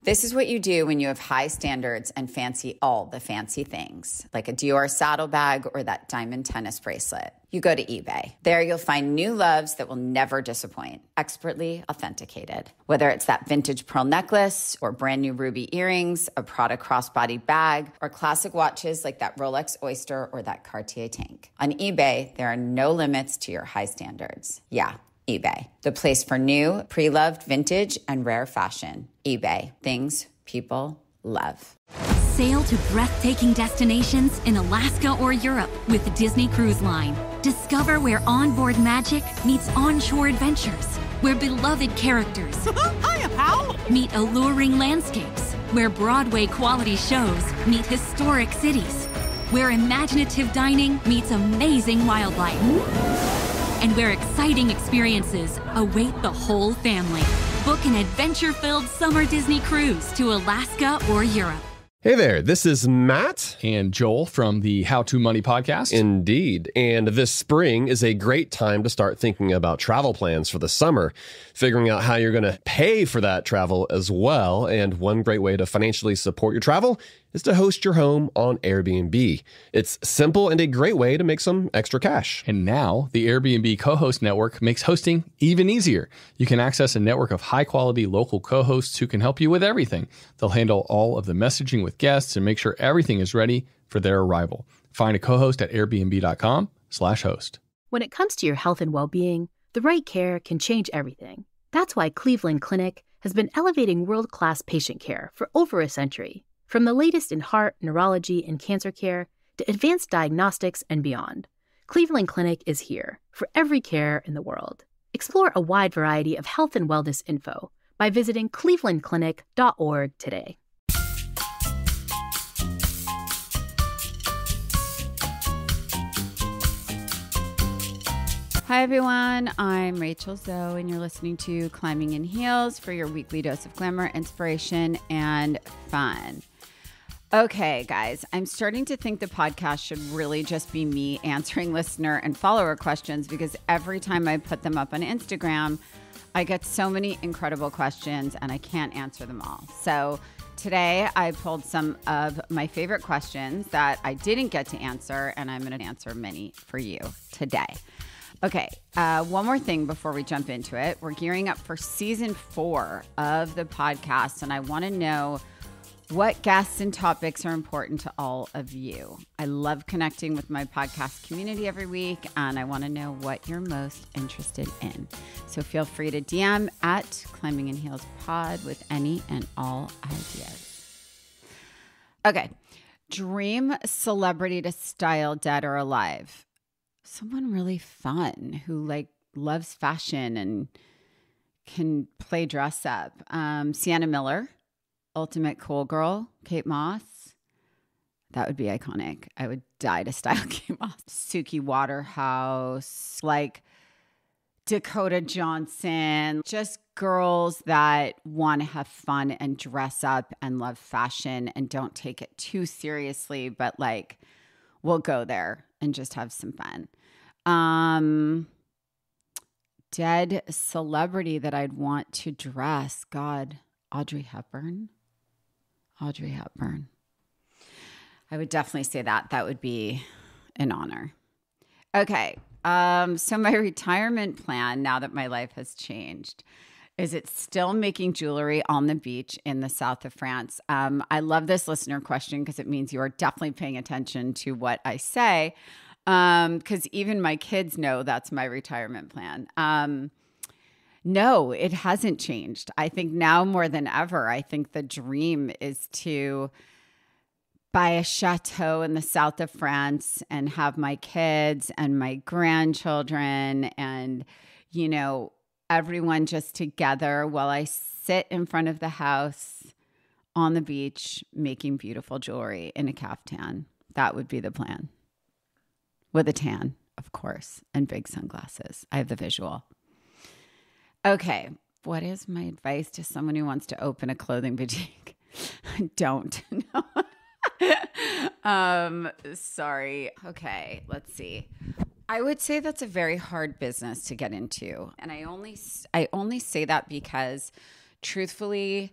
This is what you do when you have high standards and fancy all the fancy things, like a Dior saddlebag or that diamond tennis bracelet. You go to eBay. There you'll find new loves that will never disappoint, expertly authenticated. Whether it's that vintage pearl necklace or brand new ruby earrings, a Prada crossbody bag, or classic watches like that Rolex Oyster or that Cartier tank. On eBay, there are no limits to your high standards. Yeah, eBay, the place for new, pre-loved vintage and rare fashion. eBay, things people love. Sail to breathtaking destinations in Alaska or Europe with the Disney Cruise Line. Discover where onboard magic meets onshore adventures, where beloved characters Hiya, pal! meet alluring landscapes, where Broadway quality shows meet historic cities, where imaginative dining meets amazing wildlife, and where exciting experiences await the whole family. Book an adventure-filled summer Disney cruise to Alaska or Europe. Hey there, this is Matt. And Joel from the How to Money podcast. Indeed. And this spring is a great time to start thinking about travel plans for the summer, figuring out how you're going to pay for that travel as well. And one great way to financially support your travel is to host your home on Airbnb. It's simple and a great way to make some extra cash. And now the Airbnb co-host network makes hosting even easier. You can access a network of high-quality local co-hosts who can help you with everything. They'll handle all of the messaging with guests and make sure everything is ready for their arrival. Find a co-host at airbnb.com/host. When it comes to your health and well-being, the right care can change everything. That's why Cleveland Clinic has been elevating world-class patient care for over a century. From the latest in heart, neurology, and cancer care to advanced diagnostics and beyond, Cleveland Clinic is here for every care in the world. Explore a wide variety of health and wellness info by visiting clevelandclinic.org today. Hi, everyone. I'm Rachel Zoe, and you're listening to Climbing in Heels for your weekly dose of glamour, inspiration, and fun. Okay, guys, I'm starting to think the podcast should really just be me answering listener and follower questions because every time I put them up on Instagram, I get so many incredible questions and I can't answer them all. So today I pulled some of my favorite questions that I didn't get to answer, and I'm going to answer many for you today. Okay, one more thing before we jump into it. We're gearing up for season 4 of the podcast, and I want to know what guests and topics are important to all of you. I love connecting with my podcast community every week, and I want to know what you're most interested in. So feel free to DM at Climbing in Heels Pod with any and all ideas. Okay, dream celebrity to style, dead or alive. Someone really fun who loves fashion and can play dress up. Sienna Miller, Ultimate Cool Girl, Kate Moss. That would be iconic. I would die to style Kate Moss. Suki Waterhouse, Dakota Johnson. Just girls that want to have fun and dress up and love fashion and don't take it too seriously, but we'll go there and just have some fun. Dead celebrity that I'd want to dress. God, Audrey Hepburn. I would definitely say that. That would be an honor. Okay. So my retirement plan, now that my life has changed, is it still making jewelry on the beach in the south of France? I love this listener question because it means you are definitely paying attention to what I say. Because even my kids know that's my retirement plan. No, it hasn't changed. I think now more than ever, I think the dream is to buy a chateau in the south of France and have my kids and my grandchildren and, everyone just together while I sit in front of the house on the beach making beautiful jewelry in a caftan. That would be the plan. With a tan, of course, and big sunglasses. I have the visual. Okay, what is my advice to someone who wants to open a clothing boutique? Don't. No. Sorry. Okay, let's see. I would say that's a very hard business to get into. And I only say that because truthfully,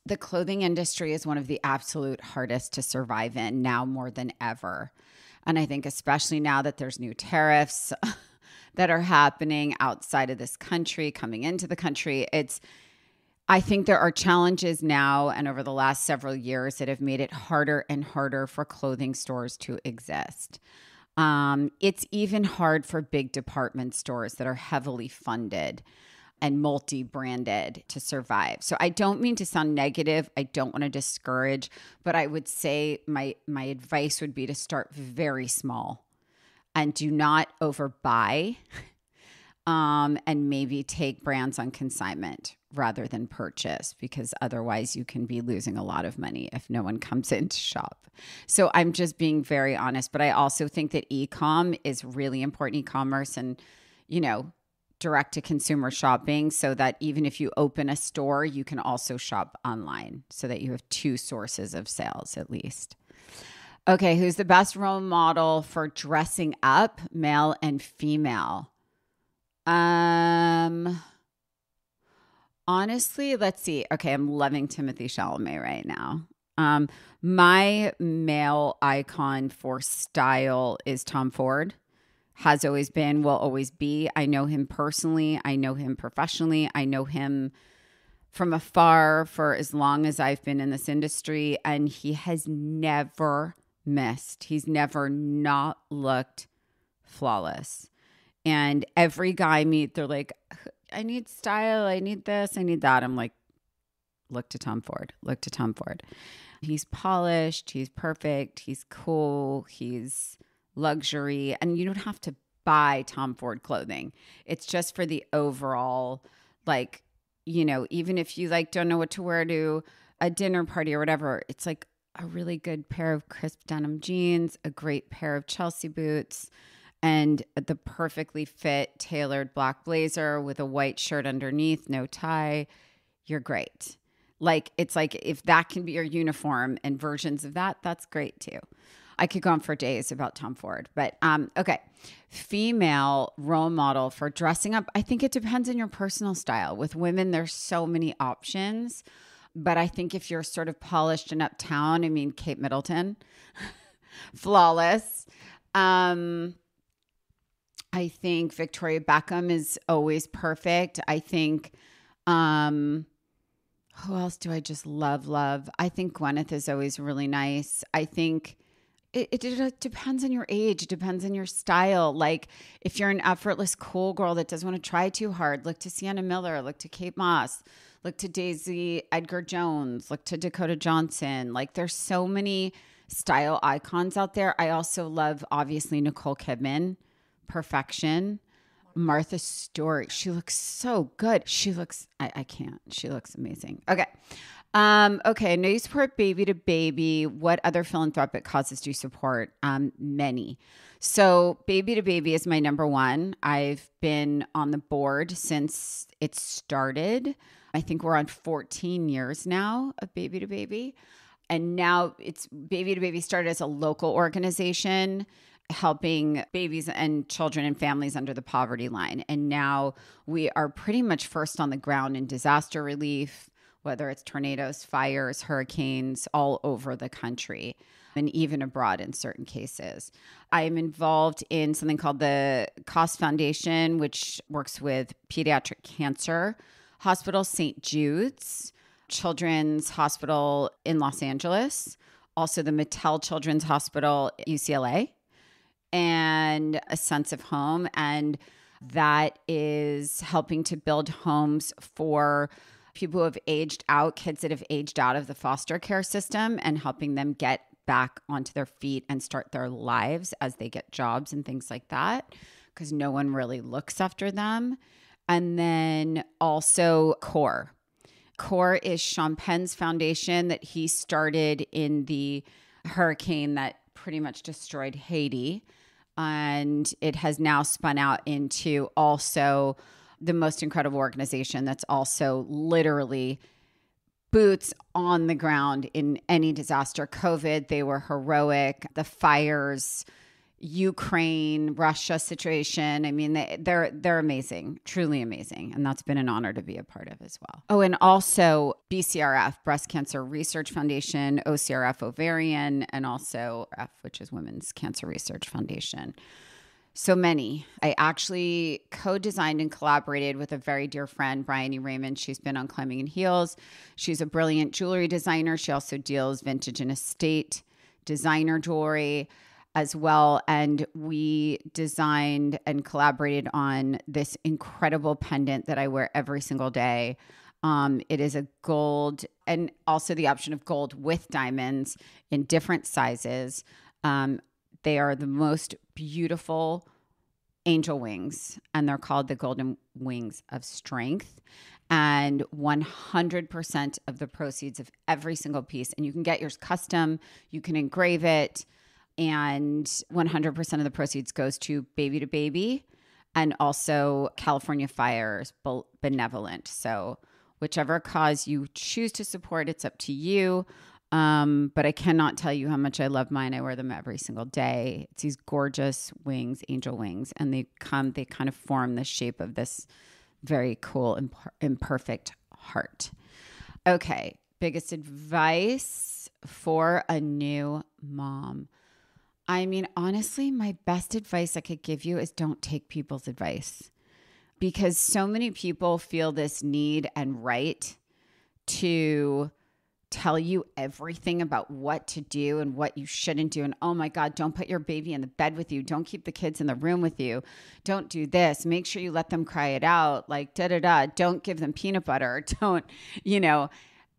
The clothing industry is one of the absolute hardest to survive in now more than ever. And I think especially now that there's new tariffs that are happening outside of this country, coming into the country, I think there are challenges now and over the last several years that have made it harder and harder for clothing stores to exist. It's even hard for big department stores that are heavily funded and multi-branded to survive. So I don't mean to sound negative. I don't want to discourage, but I would say my advice would be to start very small and do not overbuy, and maybe take brands on consignment rather than purchase, because otherwise you can be losing a lot of money if no one comes in to shop. So I'm just being very honest, but I also think that e-com is really important, e-commerce and, direct to consumer shopping, so that even if you open a store, you can also shop online so that you have two sources of sales at least. Okay, who's the best role model for dressing up, male and female? Honestly, let's see. Okay, I'm loving Timothée Chalamet right now. My male icon for style is Tom Ford. Has always been, will always be. I know him personally. I know him professionally. I know him from afar for as long as I've been in this industry, and he has never missed. He's never not looked flawless. And every guy I meet, they're like, I need style. I need this. I need that. I'm like, look to Tom Ford. Look to Tom Ford. He's polished. He's perfect. He's cool. He's luxury, and you don't have to buy Tom Ford clothing. It's just for the overall, even if you don't know what to wear to a dinner party or whatever, it's like a really good pair of crisp denim jeans, a great pair of Chelsea boots, and the perfectly fit tailored black blazer with a white shirt underneath, no tie. You're great. It's like if that can be your uniform and versions of that, that's great too. I could go on for days about Tom Ford, but okay. Female role model for dressing up. I think it depends on your personal style. With women, there's so many options, but I think if you're sort of polished and uptown, Kate Middleton, flawless. I think Victoria Beckham is always perfect. I think, who else do I just love? I think Gwyneth is always really nice. I think it depends on your age. It depends on your style. If you're an effortless, cool girl that doesn't want to try too hard, look to Sienna Miller, look to Kate Moss, look to Daisy Edgar Jones, look to Dakota Johnson. There's so many style icons out there. I also love, obviously, Nicole Kidman, perfection. Martha Stewart, she looks so good. She looks, I can't. She looks amazing. Okay. Okay, I know you support Baby to Baby. What other philanthropic causes do you support? Many. So Baby to Baby is my number one. I've been on the board since it started. I think we're on 14 years now of Baby to Baby. And now it's Baby to Baby started as a local organization helping babies and children and families under the poverty line. And now we are pretty much first on the ground in disaster relief, whether it's tornadoes, fires, hurricanes, all over the country and even abroad in certain cases. I'm involved in something called the Cost Foundation, which works with Pediatric Cancer Hospital, St. Jude's Children's Hospital in Los Angeles, also the Mattel Children's Hospital, UCLA, and A Sense of Home. And that is helping to build homes for people who have aged out, kids that have aged out of the foster care system, and helping them get back onto their feet and start their lives as they get jobs and things like that, because no one really looks after them. And then also CORE. CORE is Sean Penn's foundation that he started in the hurricane that pretty much destroyed Haiti. And it has now spun out into also the most incredible organization that's also literally boots on the ground in any disaster. COVID, they were heroic. The fires Ukraine, Russia situation. I mean, they're amazing, truly amazing. And that's been an honor to be a part of as well. Oh, and also BCRF, Breast Cancer Research Foundation, OCRF, Ovarian, and also F, which is Women's Cancer Research Foundation. So many. I actually co-designed and collaborated with a very dear friend, Bryony Raymond. She's been on Climbing in Heels. She's a brilliant jewelry designer. She also deals vintage and estate designer jewelry as well. And we designed and collaborated on this incredible pendant that I wear every single day. It is a gold, and also the option of gold with diamonds in different sizes. They are the most beautiful angel wings, and they're called the Golden Wings of Strength. And 100% of the proceeds of every single piece, and you can get yours custom, you can engrave it, and 100% of the proceeds goes to Baby to Baby and also California Fires Benevolent. So whichever cause you choose to support, it's up to you. But I cannot tell you how much I love mine. I wear them every single day. It's these gorgeous wings, angel wings, and they kind of form the shape of this very cool, imperfect heart. Okay. Biggest advice for a new mom. I mean, honestly, my best advice I could give you is don't take people's advice, because so many people feel this need and right to tell you everything about what to do and what you shouldn't do. And oh my God, don't put your baby in the bed with you. Don't keep the kids in the room with you. Don't do this. Make sure you let them cry it out. Like Don't give them peanut butter. Don't.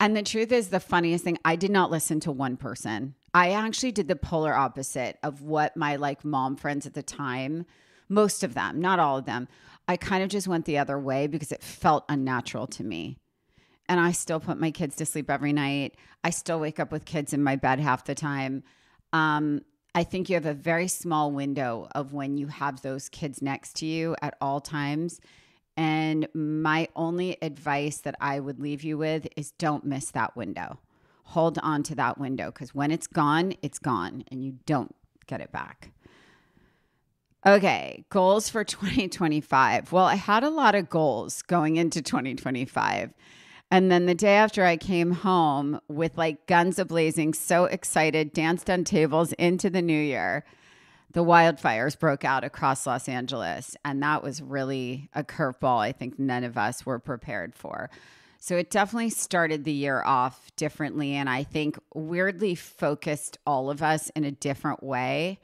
And the truth is, the funniest thing, I did not listen to one person. I actually did the polar opposite of what my mom friends at the time, most of them, not all of them, I kind of just went the other way because it felt unnatural to me. And I still put my kids to sleep every night. I still wake up with kids in my bed half the time. I think you have a very small window of when you have those kids next to you at all times. And my only advice that I would leave you with is don't miss that window. Hold on to that window, because when it's gone, and you don't get it back. Okay, goals for 2025. Well, I had a lot of goals going into 2025. And then the day after I came home with guns a-blazing, so excited, danced on tables into the new year, the wildfires broke out across Los Angeles. And that was really a curveball I think none of us were prepared for. So it definitely started the year off differently. And I think weirdly focused all of us in a different way.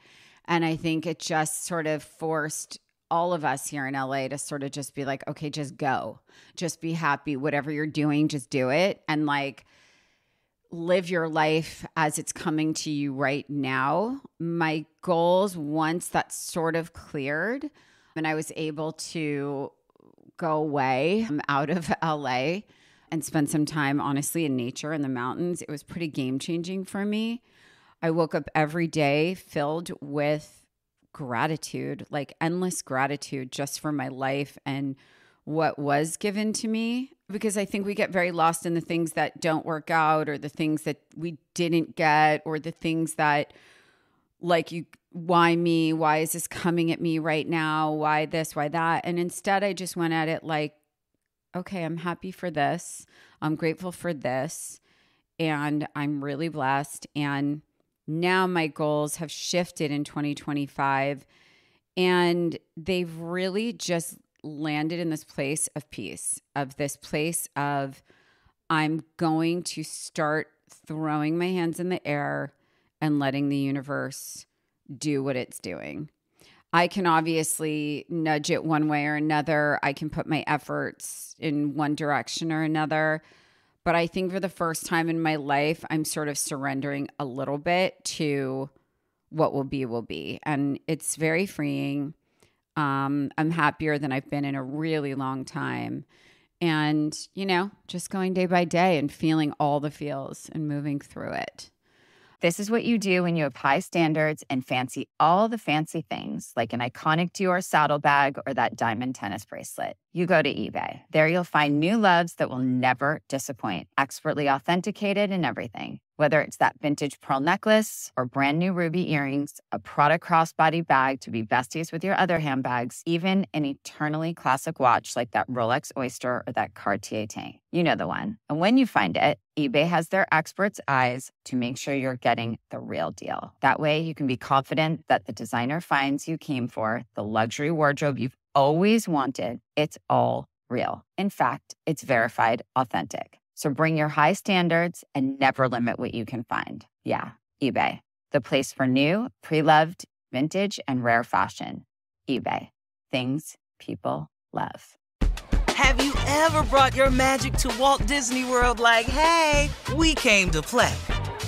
And I think it just sort of forced all of us here in LA to sort of just be like, okay, just go, just be happy. Whatever you're doing, just do it. And live your life as it's coming to you right now. My goals, once that sort of cleared and I was able to go away out of LA and spend some time, honestly, in nature in the mountains, it was pretty game-changing for me. I woke up every day filled with gratitude, endless gratitude just for my life and what was given to me. Because I think we get very lost in the things that don't work out, or the things that we didn't get, or the things that why me? Why is this coming at me right now? Why this? Why that? And instead I just went at it okay, I'm happy for this. I'm grateful for this. And I'm really blessed. And now my goals have shifted in 2025, and they've really just landed in this place of peace, of this place of I'm going to start throwing my hands in the air and letting the universe do what it's doing. I can obviously nudge it one way or another. I can put my efforts in one direction or another. But I think for the first time in my life, I'm sort of surrendering a little bit to what will be, will be. And it's very freeing. I'm happier than I've been in a really long time. And, just going day by day and feeling all the feels and moving through it. This is what you do when you have high standards and fancy all the fancy things, like an iconic Dior saddlebag or that diamond tennis bracelet. you go to eBay. There you'll find new loves that will never disappoint, expertly authenticated and everything. Whether it's that vintage pearl necklace or brand new ruby earrings, a Prada crossbody bag to be besties with your other handbags, even an eternally classic watch like that Rolex Oyster or that Cartier tank. You know the one. And when you find it, eBay has their experts' eyes to make sure you're getting the real deal. That way you can be confident that the designer finds you came for, the luxury wardrobe you've always wanted, it's all real. In fact, it's verified authentic. So bring your high standards and never limit what you can find. Yeah, eBay, the place for new, pre-loved, vintage, and rare fashion. eBay, things people love. Have you ever brought your magic to Walt Disney World like, hey, we came to play?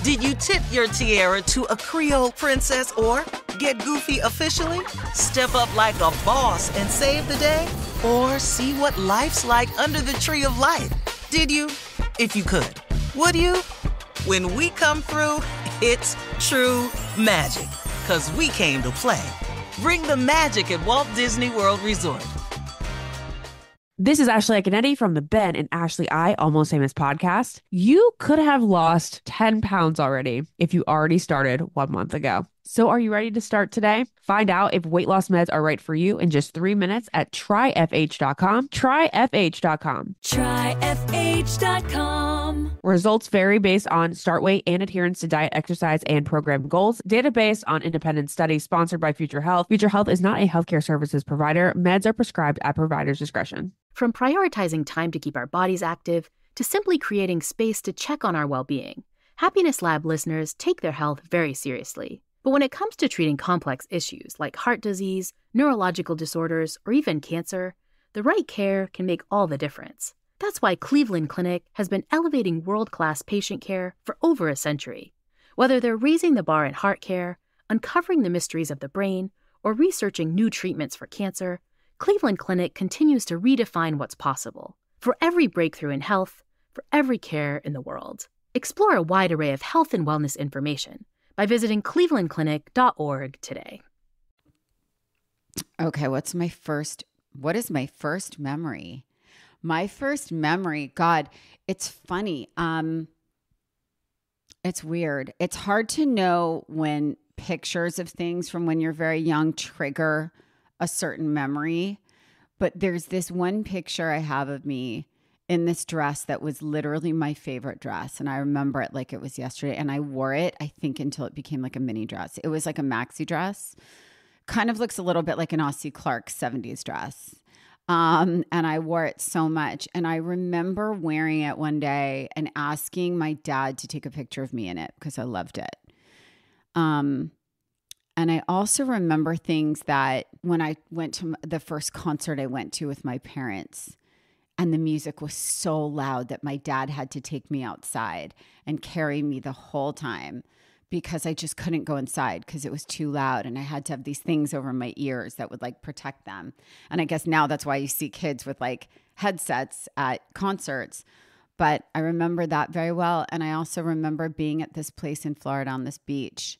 Did you tip your tiara to a Creole princess or get goofy officially? Step up like a boss and save the day? Or see what life's like under the tree of life? Did you? If you could. Would you? When we come through, it's true magic. 'Cause we came to play. Bring the magic at Walt Disney World Resort. This is Ashley Iaconetti from the Ben and Ashley I Almost Famous podcast. You could have lost 10 pounds already if you already started 1 month ago. So are you ready to start today? Find out if weight loss meds are right for you in just 3 minutes at tryfh.com. Tryfh.com. Tryfh.com. Results vary based on start weight and adherence to diet, exercise, and program goals. Data based on independent studies sponsored by Future Health. Future Health is not a healthcare services provider. Meds are prescribed at provider's discretion. From prioritizing time to keep our bodies active to simply creating space to check on our well-being, Happiness Lab listeners take their health very seriously. But when it comes to treating complex issues like heart disease, neurological disorders, or even cancer, the right care can make all the difference. That's why Cleveland Clinic has been elevating world-class patient care for over a century. Whether they're raising the bar in heart care, uncovering the mysteries of the brain, or researching new treatments for cancer, Cleveland Clinic continues to redefine what's possible. For every breakthrough in health, for every care in the world. Explore a wide array of health and wellness information by visiting clevelandclinic.org today. Okay, what is my first memory? My first memory, God, it's funny. It's weird. It's hard to know when pictures of things from when you're very young trigger a certain memory. But there's this one picture I have of me in this dress that was literally my favorite dress. And I remember it like it was yesterday. And I wore it, I think, until it became like a mini dress. It was like a maxi dress. Kind of looks a little bit like an Ossie Clark 70s dress. And I wore it so much. And I remember wearing it one day and asking my dad to take a picture of me in it because I loved it. And I also remember things that when I went to the first concert I went to with my parents, and the music was so loud that my dad had to take me outside and carry me the whole time because I just couldn't go inside because it was too loud. And I had to have these things over my ears that would like protect them. And I guess now that's why you see kids with like headsets at concerts. But I remember that very well. And I also remember being at this place in Florida on this beach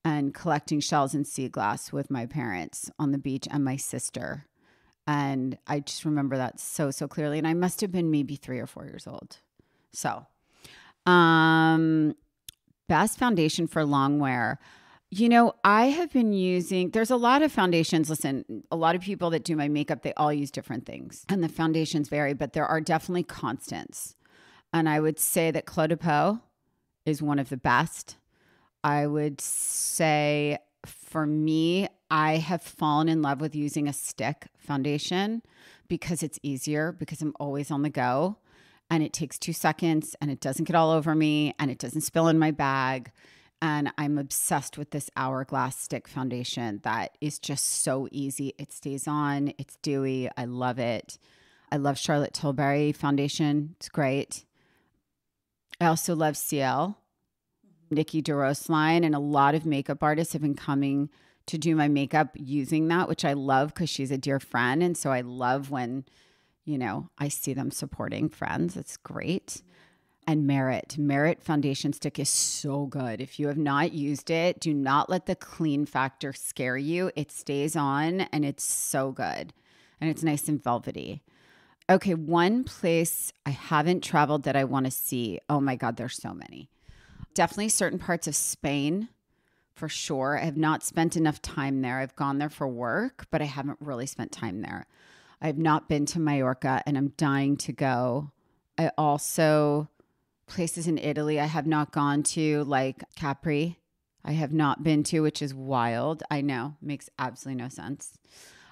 and collecting shells and sea glass with my parents on the beach and my sister. And I just remember that so clearly. And I must have been maybe 3 or 4 years old. So, best foundation for long wear. You know, I have been using, there's a lot of foundations. Listen, a lot of people that do my makeup, they all use different things. And the foundations vary, but there are definitely constants. And I would say that Clos de Peau is one of the best. I would say for me, I have fallen in love with using a stick foundation because it's easier, because I'm always on the go and it takes 2 seconds and it doesn't get all over me and it doesn't spill in my bag. And I'm obsessed with this Hourglass stick foundation that is just so easy. It stays on, it's dewy. I love it. I love Charlotte Tilbury foundation. It's great. I also love Ciel, Nikki DeRose line, and a lot of makeup artists have been coming to do my makeup using that, which I love because she's a dear friend. And so I love when, you know, I see them supporting friends. It's great. And Merit foundation stick is so good. If you have not used it, do not let the clean factor scare you. It stays on and it's so good. And it's nice and velvety. Okay, one place I haven't traveled that I want to see. Oh my God, there's so many. Definitely certain parts of Spain, for sure. I have not spent enough time there. I've gone there for work, but I haven't really spent time there. I've not been to Mallorca, and I'm dying to go. I also, places in Italy I have not gone to, like Capri, I have not been to, which is wild. I know, makes absolutely no sense.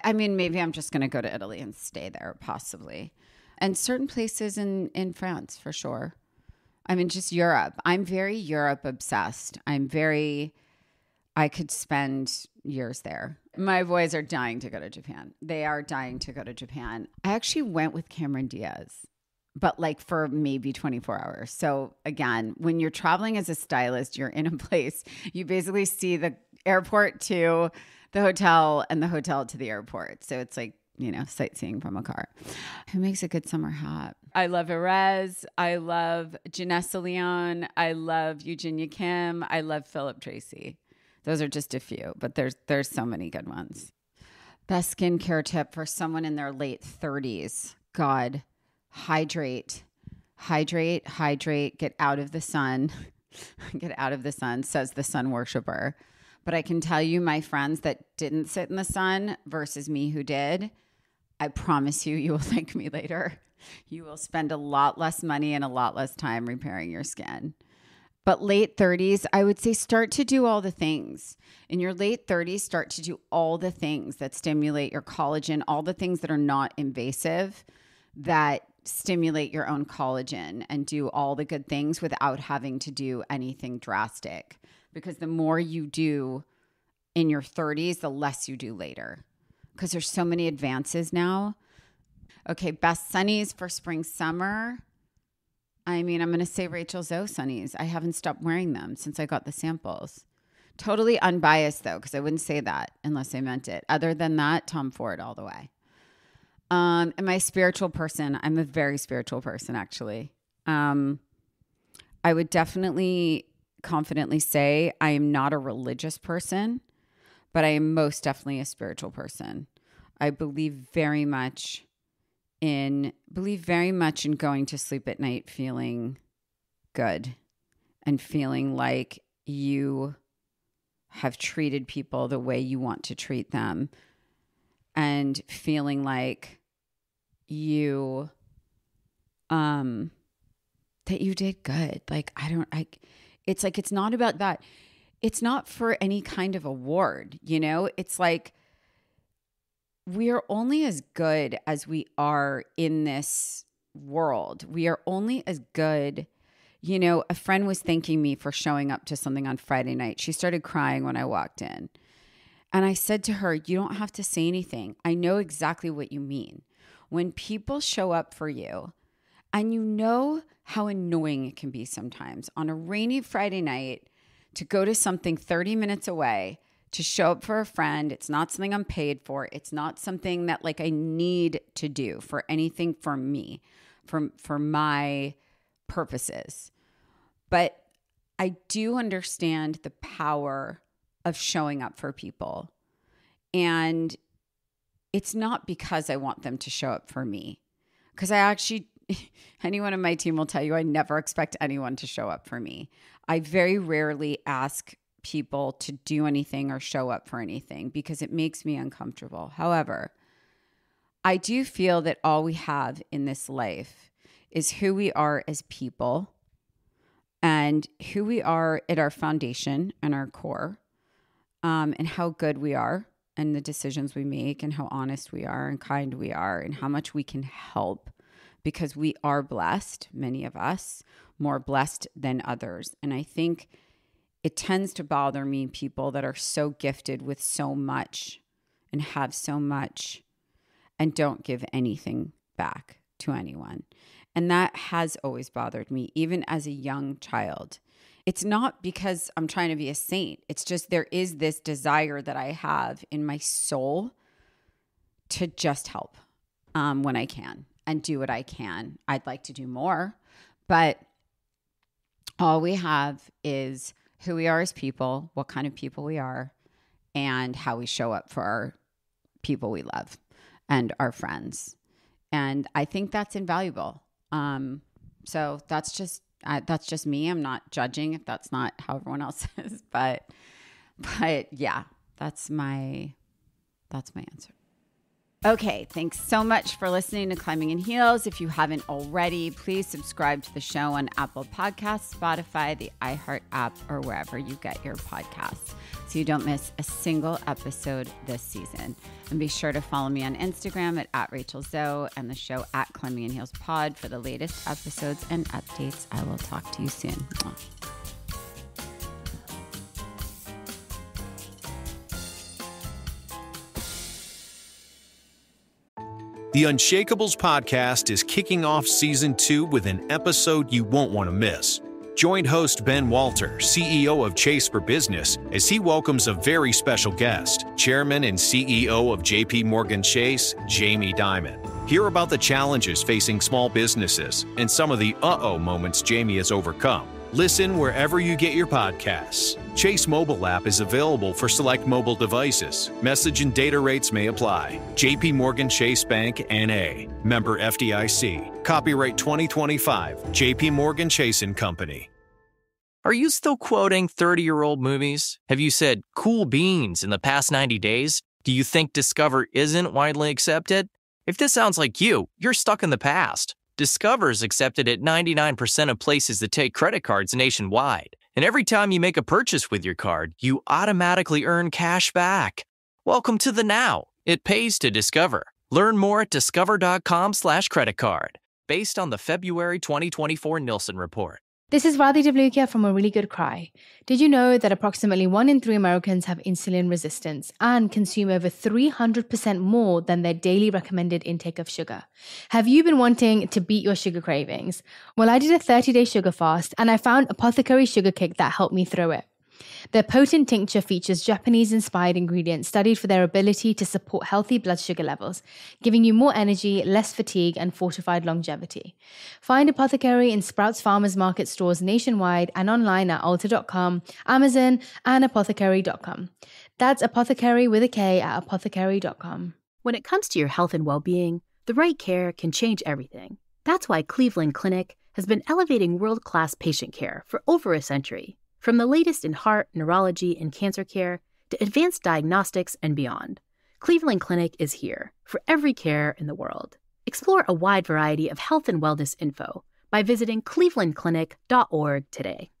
I mean, maybe I'm just going to go to Italy and stay there, possibly. And certain places in France, for sure. I mean, just Europe. I'm very Europe obsessed. I could spend years there. My boys are dying to go to Japan. They are dying to go to Japan. I actually went with Cameron Diaz, but like for maybe 24 hours. So again, when you're traveling as a stylist, you're in a place, you basically see the airport to the hotel and the hotel to the airport. So it's like, you know, sightseeing from a car. Who makes a good summer hat? I love Erez. I love Janessa Leon. I love Eugenia Kim. I love Philip Tracy. Those are just a few, but there's so many good ones. Best skincare tip for someone in their late 30s. God, hydrate, get out of the sun. Get out of the sun, says the sun worshiper. But I can tell you, my friends that didn't sit in the sun versus me who did, I promise you will thank me later. You will spend a lot less money and a lot less time repairing your skin. But late 30s, I would say start to do all the things. In your late 30s, start to do all the things that stimulate your collagen, all the things that are not invasive, that stimulate your own collagen, and do all the good things without having to do anything drastic. Because the more you do in your 30s, the less you do later. Because there's so many advances now. Okay, best sunnies for spring, summer. I mean, I'm going to say Rachel Zoe sunnies. I haven't stopped wearing them since I got the samples. Totally unbiased, though, because I wouldn't say that unless I meant it. Other than that, Tom Ford all the way. Am I a spiritual person? I'm a very spiritual person, actually. I would definitely confidently say I am not a religious person, but I am most definitely a spiritual person. I believe very much in going to sleep at night feeling good and feeling like you have treated people the way you want to treat them, and feeling like you that you did good. It's like, it's not about that. It's not for any kind of award, you know? It's like, we are only as good as we are in this world. We are only as good. You know, a friend was thanking me for showing up to something on Friday night. She started crying when I walked in. And I said to her, you don't have to say anything. I know exactly what you mean. When people show up for you, and you know how annoying it can be sometimes on a rainy Friday night to go to something 30 minutes away, to show up for a friend. It's not something I'm paid for. It's not something that like I need to do for anything for me, for my purposes. But I do understand the power of showing up for people. And it's not because I want them to show up for me. Because I actually, anyone on my team will tell you, I never expect anyone to show up for me. I very rarely ask people to do anything or show up for anything because it makes me uncomfortable. However, I do feel that all we have in this life is who we are as people and who we are at our foundation and our core, and how good we are and the decisions we make and how honest we are and kind we are and how much we can help, because we are blessed, many of us, more blessed than others. And I think it tends to bother me, people that are so gifted with so much and have so much and don't give anything back to anyone. And that has always bothered me, even as a young child. It's not because I'm trying to be a saint. It's just there is this desire that I have in my soul to just help when I can and do what I can. I'd like to do more, but all we have is who we are as people, what kind of people we are, and how we show up for our people we love and our friends. And I think that's invaluable. So that's just me. I'm not judging if that's not how everyone else is, but yeah, that's my answer. Okay, thanks so much for listening to Climbing in Heels. If you haven't already, please subscribe to the show on Apple Podcasts, Spotify, the iHeart app, or wherever you get your podcasts, so you don't miss a single episode this season. And be sure to follow me on Instagram at Rachel Zoe and the show at Climbing in Heels Pod for the latest episodes and updates. I will talk to you soon. Mwah. The Unshakables podcast is kicking off season 2 with an episode you won't want to miss. Join host Ben Walter, CEO of Chase for Business, as he welcomes a very special guest, Chairman and CEO of JP Morgan Chase, Jamie Dimon. Hear about the challenges facing small businesses and some of the moments Jamie has overcome. Listen wherever you get your podcasts. Chase mobile app is available for select mobile devices. Message and data rates may apply. JP Morgan Chase Bank, N.A. Member FDIC. Copyright 2025. JP Morgan Chase & Company. Are you still quoting 30-year-old movies? Have you said cool beans in the past 90 days? Do you think Discover isn't widely accepted? If this sounds like you, you're stuck in the past. Discover is accepted at 99% of places that take credit cards nationwide. And every time you make a purchase with your card, you automatically earn cash back. Welcome to the now. It pays to Discover. Learn more at discover.com/creditcard. Based on the February 2024 Nielsen report. This is Radhi Devlukia from A Really Good Cry. Did you know that approximately 1 in 3 Americans have insulin resistance and consume over 300% more than their daily recommended intake of sugar? Have you been wanting to beat your sugar cravings? Well, I did a 30-day sugar fast and I found Apothecary Sugar Kick that helped me through it. Their potent tincture features Japanese-inspired ingredients studied for their ability to support healthy blood sugar levels, giving you more energy, less fatigue, and fortified longevity. Find Apothecary in Sprouts Farmers Market stores nationwide and online at Ulta.com, Amazon, and Apothecary.com. That's Apothecary with a K at Apothecary.com. When it comes to your health and well-being, the right care can change everything. That's why Cleveland Clinic has been elevating world-class patient care for over a century. From the latest in heart, neurology, and cancer care to advanced diagnostics and beyond, Cleveland Clinic is here for every care in the world. Explore a wide variety of health and wellness info by visiting clevelandclinic.org today.